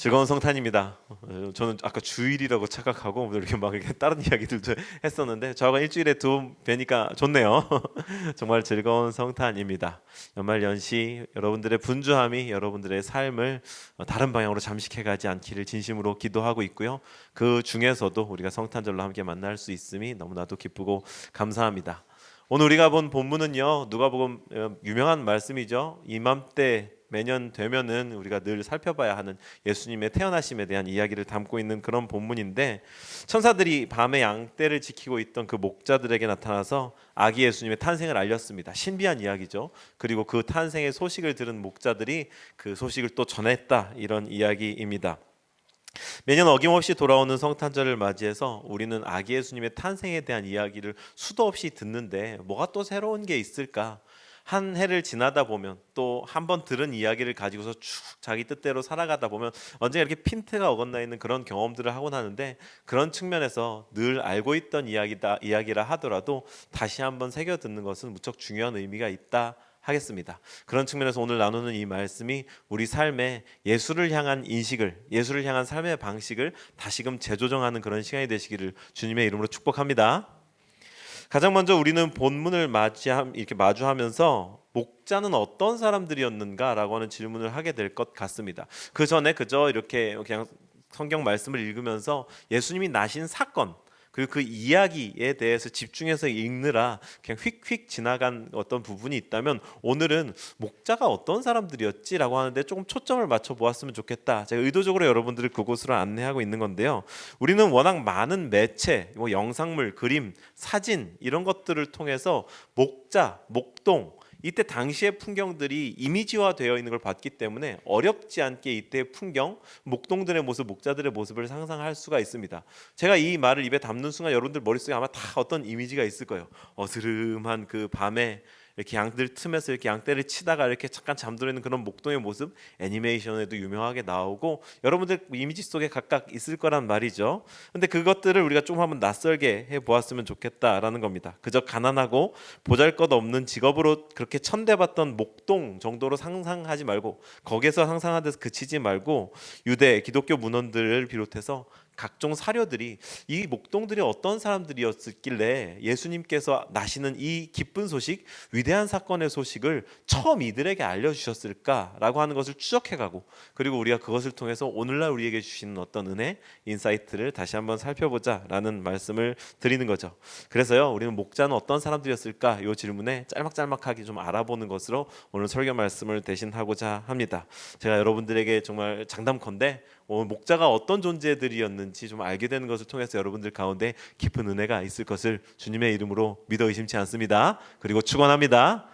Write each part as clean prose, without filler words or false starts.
즐거운 성탄입니다. 저는 아까 주일이라고 착각하고 이렇게 막 이렇게 다른 이야기들도 했었는데 저하고 일주일에 두 번 뵈니까 좋네요. 정말 즐거운 성탄입니다. 연말 연시 여러분들의 분주함이 여러분들의 삶을 다른 방향으로 잠식해가지 않기를 진심으로 기도하고 있고요. 그 중에서도 우리가 성탄절로 함께 만날 수 있음이 너무나도 기쁘고 감사합니다. 오늘 우리가 본 본문은요, 누가복음 유명한 말씀이죠. 이맘때 매년 되면은 우리가 늘 살펴봐야 하는 예수님의 태어나심에 대한 이야기를 담고 있는 그런 본문인데, 천사들이 밤에 양떼를 지키고 있던 그 목자들에게 나타나서 아기 예수님의 탄생을 알렸습니다. 신비한 이야기죠. 그리고 그 탄생의 소식을 들은 목자들이 그 소식을 또 전했다, 이런 이야기입니다. 매년 어김없이 돌아오는 성탄절을 맞이해서 우리는 아기 예수님의 탄생에 대한 이야기를 수도 없이 듣는데 뭐가 또 새로운 게 있을까? 한 해를 지나다 보면 또 한 번 들은 이야기를 가지고서 쭉 자기 뜻대로 살아가다 보면 언젠가 이렇게 핀트가 어긋나 있는 그런 경험들을 하곤 하는데, 그런 측면에서 늘 알고 있던 이야기라 하더라도 다시 한번 새겨 듣는 것은 무척 중요한 의미가 있다 하겠습니다. 그런 측면에서 오늘 나누는 이 말씀이 우리 삶에 예수를 향한 인식을, 예수를 향한 삶의 방식을 다시금 재조정하는 그런 시간이 되시기를 주님의 이름으로 축복합니다. 가장 먼저 우리는 본문을 이렇게 마주하면서 목자는 어떤 사람들이었는가라고 하는 질문을 하게 될 것 같습니다. 그 전에 그저 이렇게 그냥 성경 말씀을 읽으면서 예수님이 나신 사건, 그리고 그 이야기에 대해서 집중해서 읽느라 그냥 휙휙 지나간 어떤 부분이 있다면, 오늘은 목자가 어떤 사람들이었지라고 하는데 조금 초점을 맞춰 보았으면 좋겠다. 제가 의도적으로 여러분들을 그곳으로 안내하고 있는 건데요. 우리는 워낙 많은 매체, 뭐 영상물, 그림, 사진 이런 것들을 통해서 목자, 목동, 이때 당시의 풍경들이 이미지화되어 있는 걸 봤기 때문에 어렵지 않게 이때의 풍경, 목동들의 모습, 목자들의 모습을 상상할 수가 있습니다. 제가 이 말을 입에 담는 순간 여러분들 머릿속에 아마 다 어떤 이미지가 있을 거예요. 어스름한 그 밤에 이렇게 양들 틈에서 이렇게 양떼를 치다가 이렇게 잠깐 잠들어 있는 그런 목동의 모습, 애니메이션에도 유명하게 나오고 여러분들 이미지 속에 각각 있을 거란 말이죠. 근데 그것들을 우리가 좀 한번 낯설게 해 보았으면 좋겠다라는 겁니다. 그저 가난하고 보잘것없는 직업으로 그렇게 천대받던 목동 정도로 상상하지 말고, 거기에서 상상하는 데서 그치지 말고, 유대 기독교 문헌들을 비롯해서 각종 사료들이 이 목동들이 어떤 사람들이었길래 예수님께서 나시는 이 기쁜 소식, 위대한 사건의 소식을 처음 이들에게 알려주셨을까라고 하는 것을 추적해가고, 그리고 우리가 그것을 통해서 오늘날 우리에게 주시는 어떤 은혜, 인사이트를 다시 한번 살펴보자라는 말씀을 드리는 거죠. 그래서요, 우리는 목자는 어떤 사람들이었을까, 이 질문에 짤막짤막하게 좀 알아보는 것으로 오늘 설교 말씀을 대신하고자 합니다. 제가 여러분들에게 정말 장담컨대 목자가 어떤 존재들이었는지 좀 알게 되는 것을 통해서 여러분들 가운데 깊은 은혜가 있을 것을 주님의 이름으로 믿어 의심치 않습니다. 그리고 축원합니다.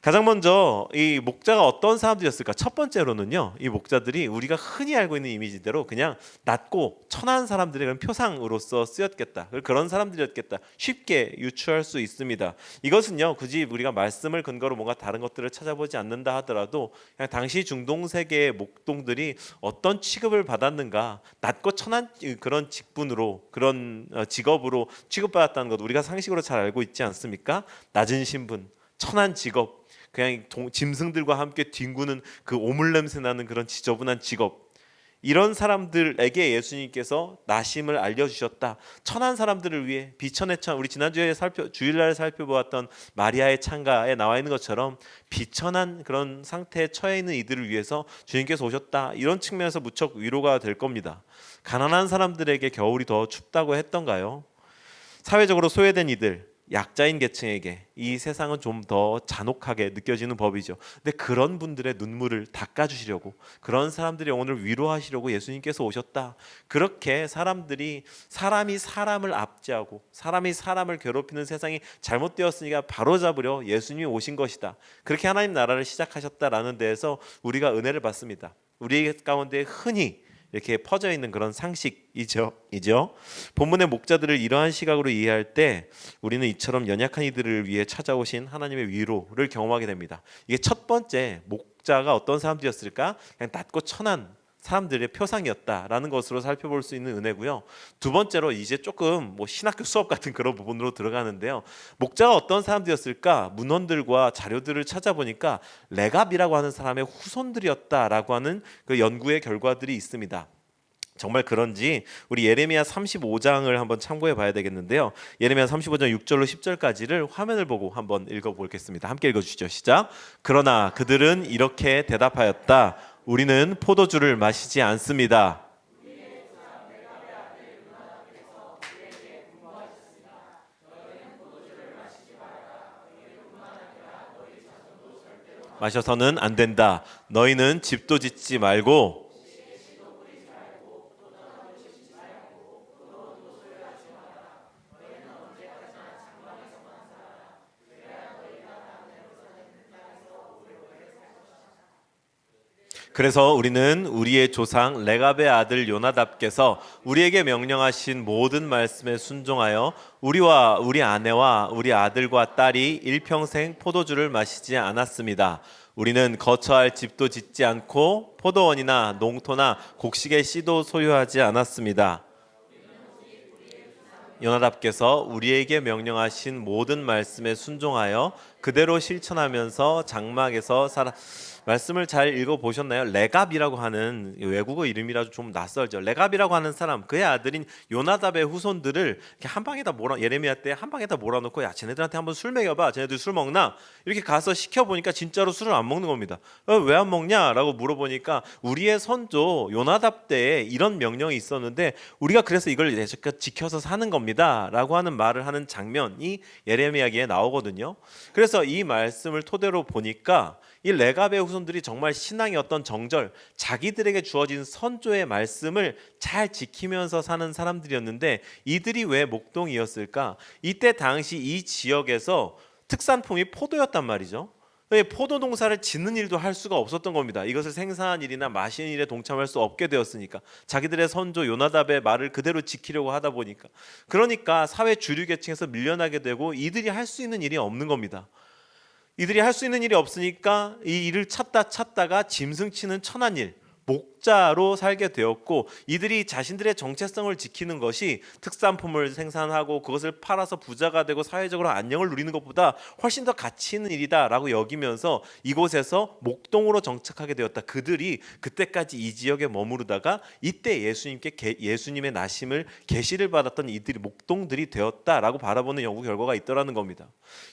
가장 먼저 이 목자가 어떤 사람들이었을까? 첫 번째로는요, 이 목자들이 우리가 흔히 알고 있는 이미지대로 그냥 낮고 천한 사람들의 그런 표상으로서 쓰였겠다, 그런 사람들이었겠다, 쉽게 유추할 수 있습니다. 이것은요, 굳이 우리가 말씀을 근거로 뭔가 다른 것들을 찾아보지 않는다 하더라도 그냥 당시 중동 세계의 목동들이 어떤 취급을 받았는가, 낮고 천한 그런 직분으로, 그런 직업으로 취급받았다는 것 우리가 상식으로 잘 알고 있지 않습니까? 낮은 신분, 천한 직업, 그냥 짐승들과 함께 뒹구는 그 오물 냄새 나는 그런 지저분한 직업, 이런 사람들에게 예수님께서 나심을 알려주셨다. 천한 사람들을 위해 비천의 천, 우리 지난주에 주일날 살펴보았던 마리아의 창가에 나와 있는 것처럼 비천한 그런 상태에 처해 있는 이들을 위해서 주님께서 오셨다. 이런 측면에서 무척 위로가 될 겁니다. 가난한 사람들에게 겨울이 더 춥다고 했던가요? 사회적으로 소외된 이들, 약자인 계층에게 이 세상은 좀 더 잔혹하게 느껴지는 법이죠. 근데 그런 분들의 눈물을 닦아주시려고, 그런 사람들의 영혼을 위로하시려고 예수님께서 오셨다. 그렇게 사람이 사람을 압제하고 사람이 사람을 괴롭히는 세상이 잘못되었으니까 바로잡으려 예수님이 오신 것이다. 그렇게 하나님 나라를 시작하셨다라는 데에서 우리가 은혜를 받습니다. 우리 가운데 흔히 이렇게 퍼져 있는 그런 상식이죠. 본문의 목자들을 이러한 시각으로 이해할 때 우리는 이처럼 연약한 이들을 위해 찾아오신 하나님의 위로를 경험하게 됩니다. 이게 첫 번째, 목자가 어떤 사람들이었을까? 그냥 낮고 천한 사람들의 표상이었다라는 것으로 살펴볼 수 있는 은혜고요. 두 번째로 이제 조금 신학교 수업 같은 그런 부분으로 들어가는데요. 목자가 어떤 사람들이었을까? 문헌들과 자료들을 찾아보니까 레갑이라고 하는 사람의 후손들이었다라고 하는 그 연구의 결과들이 있습니다. 정말 그런지 우리 예레미야 35장을 한번 참고해 봐야 되겠는데요. 예레미야 35장 6절로 10절까지를 화면을 보고 한번 읽어보겠습니다. 함께 읽어주시죠. 시작. 그러나 그들은 이렇게 대답하였다. 우리는 포도주를 마시지 않습니다. 마셔서는 안 된다. 너희는 집도 짓지 말고 그래서 우리는 우리의 조상 레갑의 아들 요나답께서 우리에게 명령하신 모든 말씀에 순종하여 우리와 우리 아내와 우리 아들과 딸이 일평생 포도주를 마시지 않았습니다. 우리는 거처할 집도 짓지 않고 포도원이나 농토나 곡식의 씨도 소유하지 않았습니다. 요나답께서 우리에게 명령하신 모든 말씀에 순종하여 그대로 실천하면서 장막에서 살아. 말씀을 잘 읽어보셨나요? 레갑이라고 하는 외국어 이름이라서 좀 낯설죠. 레갑이라고 하는 사람, 그의 아들인 요나답의 후손들을 이렇게 한 방에다 예레미야 때 한 방에다 몰아놓고 야 쟤네들한테 한번 술 먹여봐. 쟤네들 술 먹나? 이렇게 가서 시켜보니까 진짜로 술을 안 먹는 겁니다. 왜 안 먹냐? 라고 물어보니까 우리의 선조 요나답 때에 이런 명령이 있었는데 우리가 그래서 이걸 지켜서 사는 겁니다. 라고 하는 말을 하는 장면이 예레미야기에 나오거든요. 그래서 이 말씀을 토대로 보니까 이 레갑의 후손들이 정말 신앙의 어떤 정절, 자기들에게 주어진 선조의 말씀을 잘 지키면서 사는 사람들이었는데 이들이 왜 목동이었을까? 이때 당시 이 지역에서 특산품이 포도였단 말이죠. 포도 농사를 짓는 일도 할 수가 없었던 겁니다. 이것을 생산한 일이나 마시는 일에 동참할 수 없게 되었으니까 자기들의 선조 요나답의 말을 그대로 지키려고 하다 보니까 그러니까 사회 주류 계층에서 밀려나게 되고 이들이 할 수 있는 일이 없는 겁니다. 이들이 할 수 있는 일이 없으니까 이 일을 찾다가 짐승치는 천한 일, 목자로 살게 되었고 이들이 자신들의 정체성을 지키는 것이 특산품을 생산하고 그것을 팔아서 부자가 되고 사회적으로 안녕을 누리는 것보다 훨씬 더 가치 있는 일이다라고 여기면서 이곳에서 목동으로 정착하게 되었다. 그들이 그때까지 이 지역에 머무르다가 이때 예수님의 나심을 계시를 받았던 이들이 목동들이 되었다라고 바라보는 연구 결과가 있더라는 겁니다.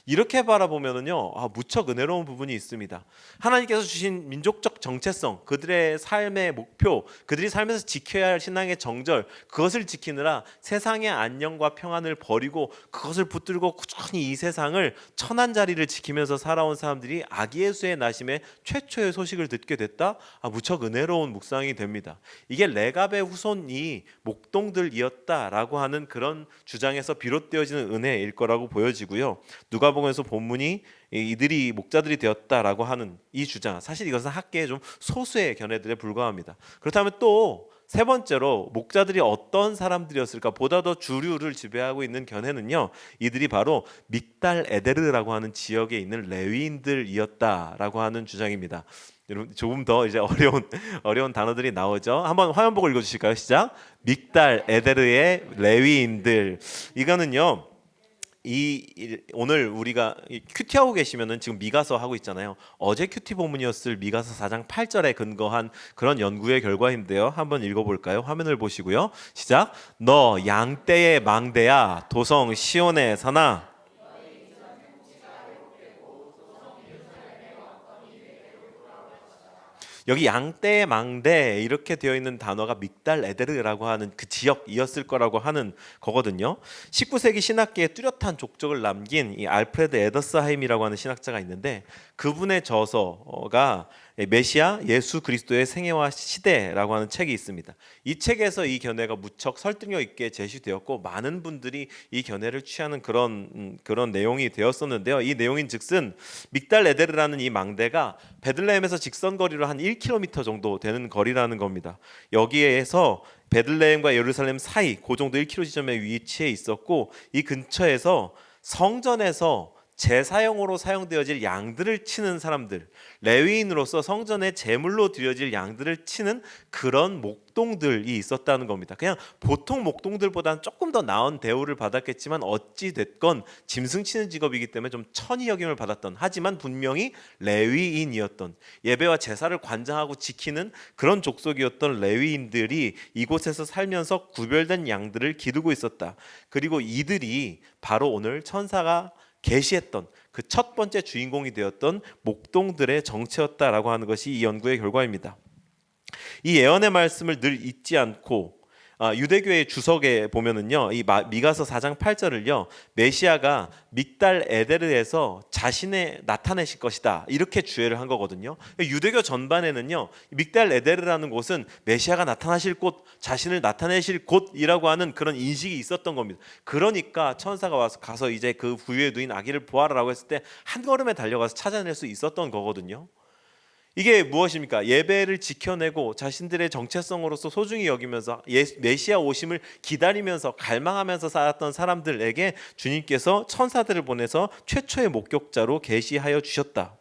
이렇게 바라보면은요, 무척 은혜로운 부분이 있습니다. 하나님께서 주신 민족적 정체성, 그들의 삶의 목표, 그들이 살면서 지켜야 할 신앙의 정절, 그것을 지키느라 세상의 안녕과 평안을 버리고 그것을 붙들고 꾸준히 이 세상을 천한 자리를 지키면서 살아온 사람들이 아기 예수의 나심의 최초의 소식을 듣게 됐다. 무척 은혜로운 묵상이 됩니다. 이게 레갑의 후손이 목동들이었다라고 하는 그런 주장에서 비롯되어지는 은혜일 거라고 보여지고요. 누가복음에서 본문이 이들이 목자들이 되었다라고 하는 이 주장, 사실 이것은 학계의 좀 소수의 견해들에 불과합니다. 그렇다면 또 세 번째로 목자들이 어떤 사람들이었을까 보다 더 주류를 지배하고 있는 견해는요, 이들이 바로 믹달 에데르라고 하는 지역에 있는 레위인들이었다라고 하는 주장입니다. 여러분 조금 더 이제 어려운 단어들이 나오죠. 한번 화면 보고 읽어주실까요? 시작. 믹달 에데르의 레위인들. 이거는요, 오늘 우리가 큐티하고 계시면은 지금 미가서 하고 있잖아요. 어제 큐티 본문이었을 미가서 4장 8절에 근거한 그런 연구의 결과인데요. 한번 읽어볼까요? 화면을 보시고요. 시작. 너 양떼의 망대야 도성 시온의 산아. 여기 양떼, 망대 이렇게 되어 있는 단어가 믹달 에데르라고 하는 그 지역이었을 거라고 하는 거거든요. 19세기 신학계에 뚜렷한 족적을 남긴 이 알프레드 에더스하임이라고 하는 신학자가 있는데 그분의 저서가 메시아 예수 그리스도의 생애와 시대라고 하는 책이 있습니다. 이 책에서 이 견해가 무척 설득력 있게 제시되었고 많은 분들이 이 견해를 취하는 그런 내용이 되었었는데요. 이 내용인즉슨 믹달 에데르라는 이 망대가 베들레헴에서 직선거리로 한 1km 정도 되는 거리라는 겁니다. 여기에서 베들레헴과 예루살렘 사이 그 정도 1km 지점에 위치해 있었고 이 근처에서 성전에서 제사용으로 사용되어질 양들을 치는 사람들, 레위인으로서 성전에 제물로 드려질 양들을 치는 그런 목동들이 있었다는 겁니다. 그냥 보통 목동들보다는 조금 더 나은 대우를 받았겠지만 어찌 됐건 짐승 치는 직업이기 때문에 좀 천히 여김을 받았던, 하지만 분명히 레위인이었던, 예배와 제사를 관장하고 지키는 그런 족속이었던 레위인들이 이곳에서 살면서 구별된 양들을 기르고 있었다. 그리고 이들이 바로 오늘 천사가 계시했던 그 첫 번째 주인공이 되었던 목동들의 정체였다라고 하는 것이 이 연구의 결과입니다. 이 예언의 말씀을 늘 잊지 않고 유대교의 주석에 보면은요, 이 미가서 4장 8절을요, 메시아가 믹달 에데르에서 자신의 나타내실 것이다 이렇게 주예를 한 거거든요. 유대교 전반에는요, 믹달 에데르라는 곳은 메시아가 나타나실 곳, 자신을 나타내실 곳이라고 하는 그런 인식이 있었던 겁니다. 그러니까 천사가 와서 가서 이제 그 부유에 누인 아기를 보아라라고 했을 때 한 걸음에 달려가서 찾아낼 수 있었던 거거든요. 이게 무엇입니까? 예배를 지켜내고 자신들의 정체성으로서 소중히 여기면서 메시아 오심을 기다리면서 갈망하면서 살았던 사람들에게 주님께서 천사들을 보내서 최초의 목격자로 계시하여 주셨다.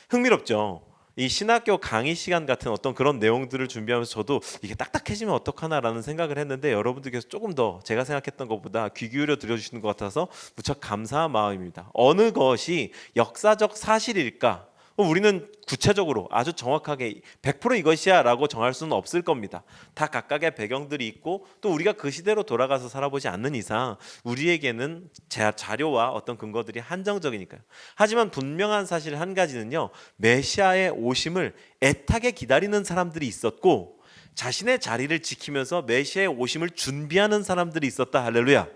흥미롭죠? 이 신학교 강의 시간 같은 어떤 그런 내용들을 준비하면서 저도 이게 딱딱해지면 어떡하나라는 생각을 했는데, 여러분들께서 조금 더 제가 생각했던 것보다 귀 기울여 들어주시는 것 같아서 무척 감사한 마음입니다. 어느 것이 역사적 사실일까? 우리는 구체적으로 아주 정확하게 100% 이것이야 라고 정할 수는 없을 겁니다. 다 각각의 배경들이 있고 또 우리가 그 시대로 돌아가서 살아보지 않는 이상 우리에게는 자료와 어떤 근거들이 한정적이니까요. 하지만 분명한 사실 한 가지는요, 메시아의 오심을 애타게 기다리는 사람들이 있었고 자신의 자리를 지키면서 메시아의 오심을 준비하는 사람들이 있었다. 할렐루야.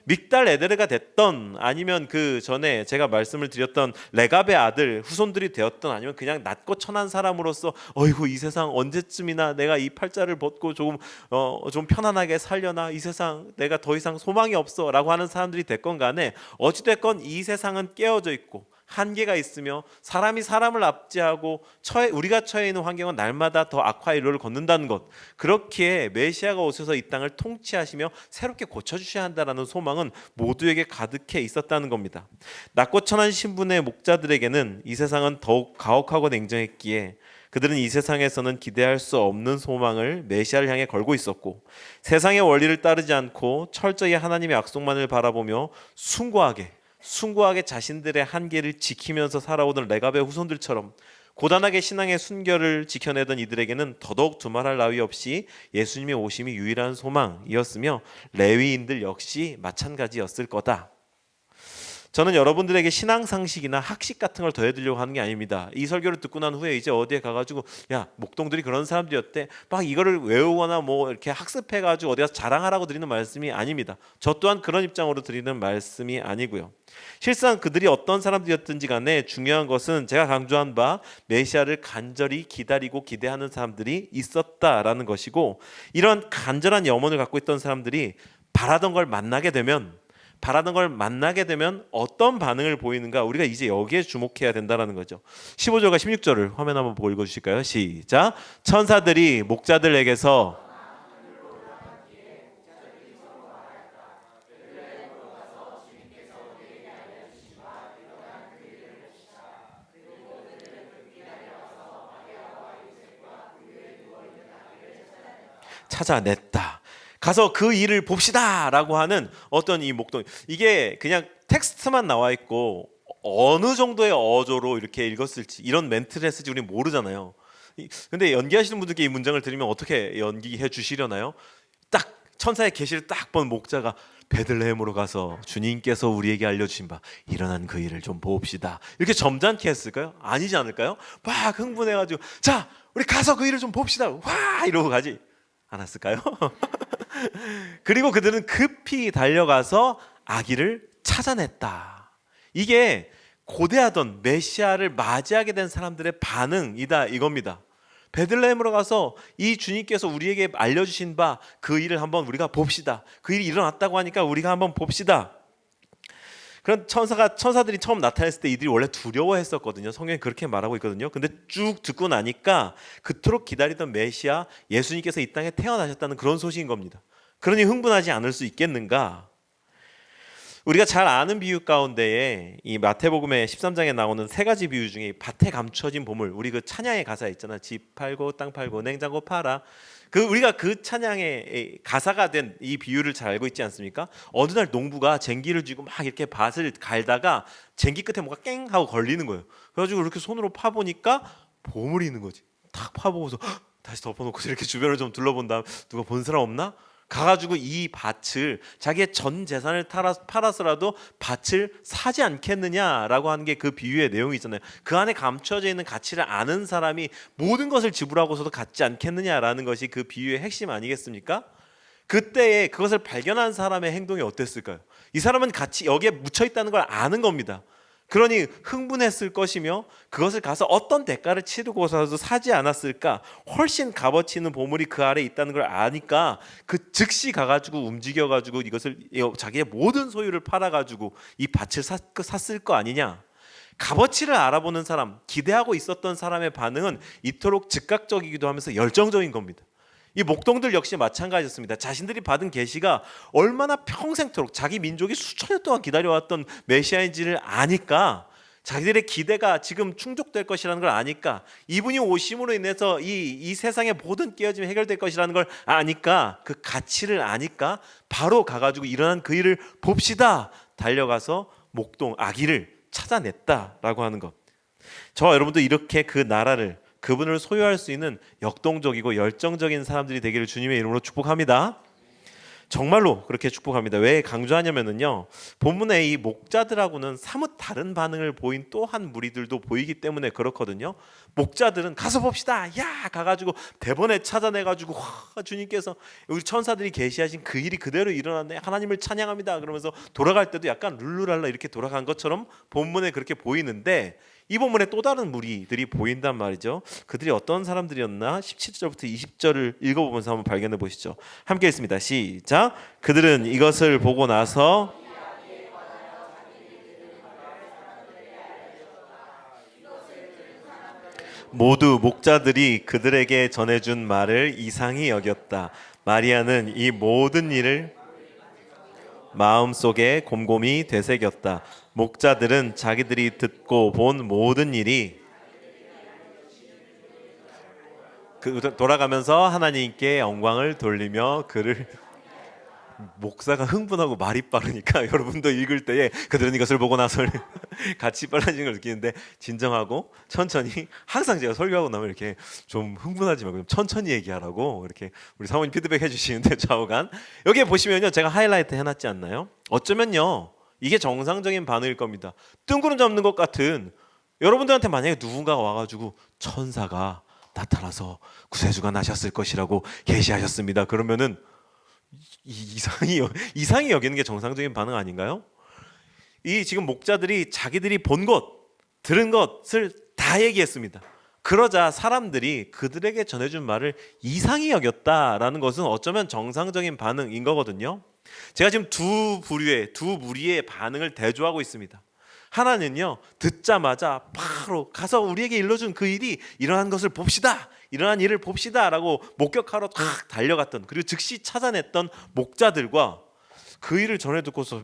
믹달 에데르가 됐던, 아니면 그 전에 제가 말씀을 드렸던 레갑의 아들 후손들이 되었던, 아니면 그냥 낮고 천한 사람으로서 어이구 이 세상 언제쯤이나 내가 이 팔자를 벗고 좀 편안하게 살려나, 이 세상 내가 더 이상 소망이 없어 라고 하는 사람들이 됐건 간에 어찌됐건 이 세상은 깨어져 있고 한계가 있으며 사람이 사람을 압제하고 우리가 처해 있는 환경은 날마다 더 악화의 일로를 걷는다는 것, 그렇기에 메시아가 오셔서 이 땅을 통치하시며 새롭게 고쳐주셔야 한다는 소망은 모두에게 가득해 있었다는 겁니다. 낮고 천한 신분의 목자들에게는 이 세상은 더욱 가혹하고 냉정했기에 그들은 이 세상에서는 기대할 수 없는 소망을 메시아를 향해 걸고 있었고, 세상의 원리를 따르지 않고 철저히 하나님의 약속만을 바라보며 숭고하게 자신들의 한계를 지키면서 살아오던 레갑의 후손들처럼 고단하게 신앙의 순결을 지켜내던 이들에게는 더더욱 두말할 나위 없이 예수님의 오심이 유일한 소망이었으며 레위인들 역시 마찬가지였을 거다. 저는 여러분들에게 신앙 상식이나 학식 같은 걸 더해드리려고 하는 게 아닙니다. 이 설교를 듣고 난 후에 이제 어디에 가가지고 야 목동들이 그런 사람들이었대 막 이거를 외우거나 뭐 이렇게 학습해가지고 어디 가서 자랑하라고 드리는 말씀이 아닙니다. 저 또한 그런 입장으로 드리는 말씀이 아니고요. 실상 그들이 어떤 사람들이었든지 간에 중요한 것은 제가 강조한 바 메시아를 간절히 기다리고 기대하는 사람들이 있었다라는 것이고, 이런 간절한 염원을 갖고 있던 사람들이 바라던 걸 만나게 되면 어떤 반응을 보이는가, 우리가 이제 여기에 주목해야 된다는 거죠. 15절과 16절을 화면 한번 보고 읽어주실까요? 시작. 천사들이 목자들에게서 찾아냈다. 가서 그 일을 봅시다 라고 하는 어떤 이 목동, 이게 그냥 텍스트만 나와 있고 어느 정도의 어조로 이렇게 읽었을지, 이런 멘트를 했을지 우리는 모르잖아요. 근데 연기하시는 분들께 이 문장을 들으면 어떻게 연기해 주시려나요? 딱 천사의 계시를 딱 본 목자가 베들레헴으로 가서 주님께서 우리에게 알려주신 바 일어난 그 일을 좀 봅시다, 이렇게 점잖게 했을까요? 아니지 않을까요? 막 흥분해가지고 자 우리 가서 그 일을 좀 봅시다 와 이러고 가지 않았을까요? 그리고 그들은 급히 달려가서 아기를 찾아냈다. 이게 고대하던 메시아를 맞이하게 된 사람들의 반응이다 이겁니다. 베들레헴으로 가서 이 주님께서 우리에게 알려주신 바 그 일을 한번 우리가 봅시다. 그 일이 일어났다고 하니까 우리가 한번 봅시다. 그런 천사들이 처음 나타났을 때 이들이 원래 두려워했었거든요. 성경이 그렇게 말하고 있거든요. 근데 쭉 듣고 나니까 그토록 기다리던 메시아 예수님께서 이 땅에 태어나셨다는 그런 소식인 겁니다. 그러니 흥분하지 않을 수 있겠는가? 우리가 잘 아는 비유 가운데에 이 마태복음의 13장에 나오는 세 가지 비유 중에 밭에 감춰진 보물, 우리 그 찬양의 가사 있잖아. 집 팔고 땅 팔고 냉장고 팔아. 우리가 그 찬양의 가사가 된 이 비유를 잘 알고 있지 않습니까? 어느 날 농부가 쟁기를 쥐고 막 이렇게 밭을 갈다가 쟁기 끝에 뭐가 깽 하고 걸리는 거예요. 그래가지고 이렇게 손으로 파보니까 보물이 있는 거지. 탁 파보고서 다시 덮어놓고 이렇게 주변을 좀 둘러본 다음 누가 본 사람 없나? 가가지고 이 밭을 자기의 전 재산을 팔아서라도 밭을 사지 않겠느냐라고 하는 게 그 비유의 내용이 있잖아요. 그 안에 감춰져 있는 가치를 아는 사람이 모든 것을 지불하고서도 갖지 않겠느냐라는 것이 그 비유의 핵심 아니겠습니까? 그때에 그것을 발견한 사람의 행동이 어땠을까요? 이 사람은 같이 여기에 묻혀 있다는 걸 아는 겁니다. 그러니 흥분했을 것이며 그것을 가서 어떤 대가를 치르고서도 사지 않았을까? 훨씬 값어치 있는 보물이 그 아래에 있다는 걸 아니까 그 즉시 가가지고 움직여가지고 이것을 자기의 모든 소유를 팔아가지고 이 밭을 샀을 거 아니냐? 값어치를 알아보는 사람, 기대하고 있었던 사람의 반응은 이토록 즉각적이기도 하면서 열정적인 겁니다. 이 목동들 역시 마찬가지였습니다. 자신들이 받은 계시가 얼마나 평생토록 자기 민족이 수천 년 동안 기다려왔던 메시아인지를 아니까, 자기들의 기대가 지금 충족될 것이라는 걸 아니까, 이분이 오심으로 인해서 이 세상의 모든 깨어짐이 해결될 것이라는 걸 아니까, 그 가치를 아니까 바로 가가지고 일어난 그 일을 봅시다 달려가서 목동 아기를 찾아냈다라고 하는 것. 저와 여러분도 이렇게 그 나라를, 그분을 소유할 수 있는 역동적이고 열정적인 사람들이 되기를 주님의 이름으로 축복합니다. 정말로 그렇게 축복합니다. 왜 강조하냐면요, 본문에 이 목자들하고는 사뭇 다른 반응을 보인 또 한 무리들도 보이기 때문에 그렇거든요. 목자들은 가서 봅시다, 야 가가지고 대번에 찾아내가지고 주님께서 우리 천사들이 계시하신 그 일이 그대로 일어났네, 하나님을 찬양합니다 그러면서 돌아갈 때도 약간 룰루랄라 이렇게 돌아간 것처럼 본문에 그렇게 보이는데, 이 본문에 또 다른 무리들이 보인단 말이죠. 그들이 어떤 사람들이었나? 17절부터 20절을 읽어보면서 한번 발견해 보시죠. 함께 읽습니다. 시작. 그들은 이것을 보고 나서 모두 목자들이 그들에게 전해준 말을 이상히 여겼다. 마리아는 이 모든 일을 마음속에 곰곰이 되새겼다. 목자들은 자기들이 듣고 본 모든 일이 돌아가면서 하나님께 영광을 돌리며 그를, 목사가 흥분하고 말이 빠르니까 여러분도 읽을 때에 그들은 이것을 보고 나서 같이 빨라지는 걸 느끼는데, 진정하고 천천히, 항상 제가 설교하고 나면 이렇게 좀 흥분하지 말고 좀 천천히 얘기하라고 이렇게 우리 사모님 피드백 해주시는데, 좌우간 여기에 보시면요, 제가 하이라이트 해놨지 않나요? 어쩌면요 이게 정상적인 반응일 겁니다. 뜬구름 잡는 것 같은, 여러분들한테 만약에 누군가가 와가지고 천사가 나타나서 구세주가 나셨을 것이라고 계시하셨습니다 그러면은 이상히 여기는 게 정상적인 반응 아닌가요? 이 지금 목자들이 자기들이 본 것, 들은 것을 다 얘기했습니다. 그러자 사람들이 그들에게 전해준 말을 이상히 여겼다라는 것은 어쩌면 정상적인 반응인 거거든요. 제가 지금 두 무리의 반응을 대조하고 있습니다. 하나는요, 듣자마자 바로 가서 우리에게 일러준 그 일이 일어난 것을 봅시다, 일어난 일을 봅시다 라고 목격하러 탁 달려갔던, 그리고 즉시 찾아냈던 목자들과 그 일을 전해 듣고서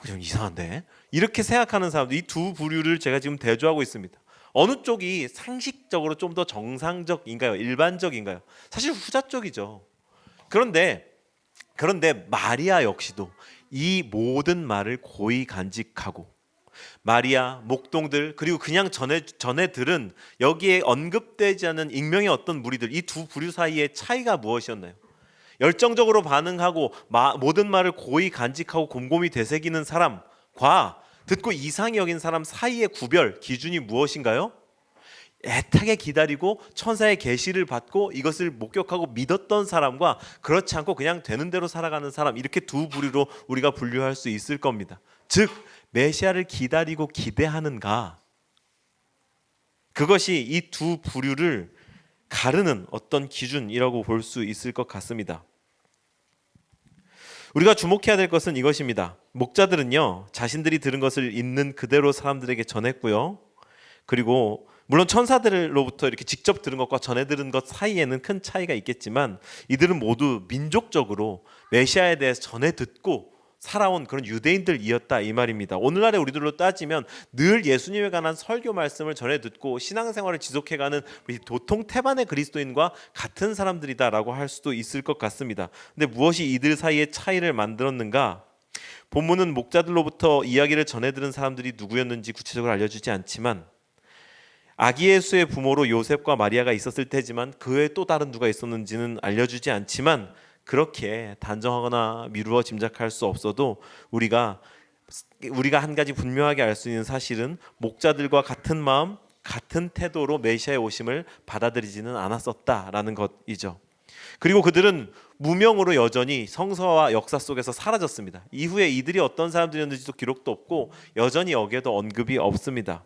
좀 이상한데 이렇게 생각하는 사람들, 이 두 부류를 제가 지금 대조하고 있습니다. 어느 쪽이 상식적으로 좀 더 정상적인가요? 일반적인가요? 사실 후자 쪽이죠. 그런데 마리아 역시도 이 모든 말을 고이 간직하고, 마리아, 목동들, 그리고 그냥 전에 들은 여기에 언급되지 않은 익명의 어떤 무리들, 이 두 부류 사이의 차이가 무엇이었나요? 열정적으로 반응하고 모든 말을 고이 간직하고 곰곰이 되새기는 사람과 듣고 이상히 여긴 사람 사이의 구별 기준이 무엇인가요? 애타게 기다리고 천사의 계시를 받고 이것을 목격하고 믿었던 사람과 그렇지 않고 그냥 되는 대로 살아가는 사람, 이렇게 두 부류로 우리가 분류할 수 있을 겁니다. 즉 메시아를 기다리고 기대하는가, 그것이 이 두 부류를 가르는 어떤 기준이라고 볼 수 있을 것 같습니다. 우리가 주목해야 될 것은 이것입니다. 목자들은요, 자신들이 들은 것을 있는 그대로 사람들에게 전했고요, 그리고 물론 천사들로부터 이렇게 직접 들은 것과 전해 들은 것 사이에는 큰 차이가 있겠지만, 이들은 모두 민족적으로 메시아에 대해서 전해 듣고 살아온 그런 유대인들이었다 이 말입니다. 오늘날의 우리들로 따지면 늘 예수님에 관한 설교 말씀을 전해 듣고 신앙생활을 지속해가는 우리 도통 태반의 그리스도인과 같은 사람들이다라고 할 수도 있을 것 같습니다. 근데 무엇이 이들 사이의 차이를 만들었는가? 본문은 목자들로부터 이야기를 전해 들은 사람들이 누구였는지 구체적으로 알려주지 않지만 아기 예수의 부모로 요셉과 마리아가 있었을 테지만 그 외에 또 다른 누가 있었는지는 알려주지 않지만 그렇게 단정하거나 미루어 짐작할 수 없어도 우리가 한 가지 분명하게 알 수 있는 사실은 목자들과 같은 마음, 같은 태도로 메시아의 오심을 받아들이지는 않았었다라는 것이죠. 그리고 그들은 무명으로 여전히 성서와 역사 속에서 사라졌습니다. 이후에 이들이 어떤 사람들이었는지도 기록도 없고 여전히 여기에도 언급이 없습니다.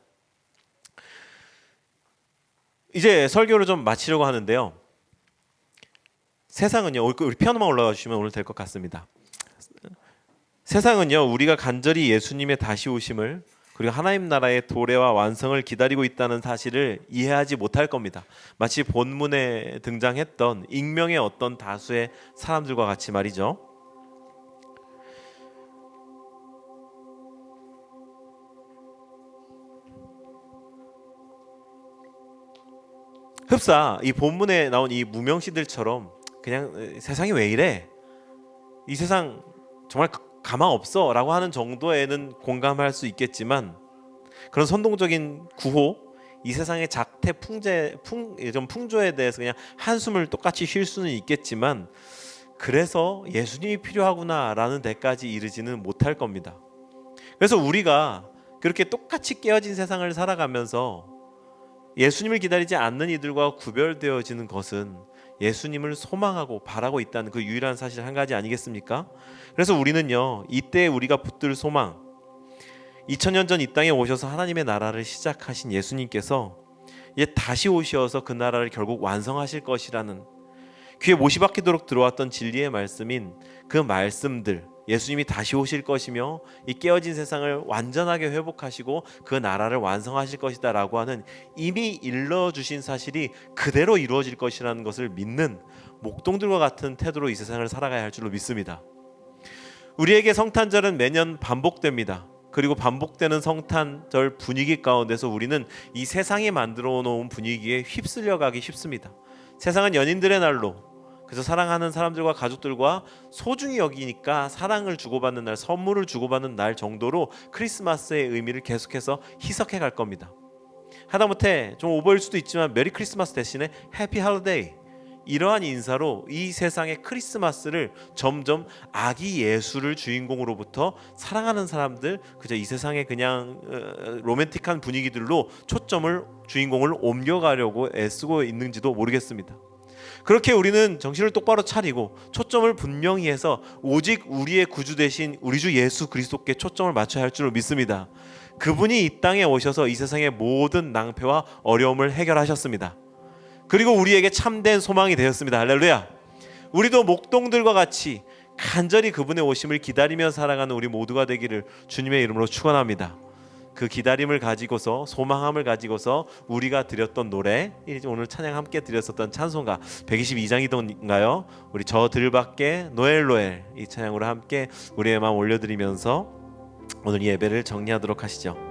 이제 설교를 좀 마치려고 하는데요. 세상은요, 우리 피아노만 올라가 주시면 오늘 될 것 같습니다. 세상은요, 우리가 간절히 예수님의 다시 오심을 그리고 하나님 나라의 도래와 완성을 기다리고 있다는 사실을 이해하지 못할 겁니다. 마치 본문에 등장했던 익명의 어떤 다수의 사람들과 같이 말이죠. 흡사 이 본문에 나온 이 무명시들처럼 그냥 세상이 왜 이래? 이 세상 정말 가망 없어 라고 하는 정도에는 공감할 수 있겠지만 그런 선동적인 구호, 이 세상의 작태 풍조에 대해서 그냥 한숨을 똑같이 쉴 수는 있겠지만 그래서 예수님이 필요하구나 라는 데까지 이르지는 못할 겁니다. 그래서 우리가 그렇게 똑같이 깨어진 세상을 살아가면서 예수님을 기다리지 않는 이들과 구별되어지는 것은 예수님을 소망하고 바라고 있다는 그 유일한 사실 한 가지 아니겠습니까? 그래서 우리는요, 이때 우리가 붙들 소망, 2000년 전 이 땅에 오셔서 하나님의 나라를 시작하신 예수님께서 이제 다시 오셔서 그 나라를 결국 완성하실 것이라는 귀에 못이 박히도록 들어왔던 진리의 말씀인 그 말씀들, 예수님이 다시 오실 것이며 이 깨어진 세상을 완전하게 회복하시고 그 나라를 완성하실 것이다 라고 하는 이미 일러주신 사실이 그대로 이루어질 것이라는 것을 믿는 목동들과 같은 태도로 이 세상을 살아가야 할 줄로 믿습니다. 우리에게 성탄절은 매년 반복됩니다. 그리고 반복되는 성탄절 분위기 가운데서 우리는 이 세상이 만들어 놓은 분위기에 휩쓸려 가기 쉽습니다. 세상은 연인들의 날로, 그래서 사랑하는 사람들과 가족들과 소중히 여기니까 사랑을 주고받는 날, 선물을 주고받는 날 정도로 크리스마스의 의미를 계속해서 희석해 갈 겁니다. 하다못해 좀 오버일 수도 있지만 메리 크리스마스 대신에 해피 할리데이, 이러한 인사로 이 세상의 크리스마스를 점점 아기 예수를 주인공으로부터 사랑하는 사람들, 그저 이 세상의 그냥 로맨틱한 분위기들로 주인공을 옮겨가려고 애쓰고 있는지도 모르겠습니다. 그렇게 우리는 정신을 똑바로 차리고 초점을 분명히 해서 오직 우리의 구주 되신 우리 주 예수 그리스도께 초점을 맞춰야 할 줄로 믿습니다. 그분이 이 땅에 오셔서 이 세상의 모든 낭패와 어려움을 해결하셨습니다. 그리고 우리에게 참된 소망이 되었습니다. 할렐루야. 우리도 목동들과 같이 간절히 그분의 오심을 기다리며 살아가는 우리 모두가 되기를 주님의 이름으로 축원합니다. 그 기다림을 가지고서, 소망함을 가지고서 우리가 드렸던 노래, 오늘 찬양 함께 드렸었던 찬송가 122장이던가요? 우리 저 들밖에 노엘 이 찬양으로 함께 우리의 마음 올려드리면서 오늘 예배를 정리하도록 하시죠.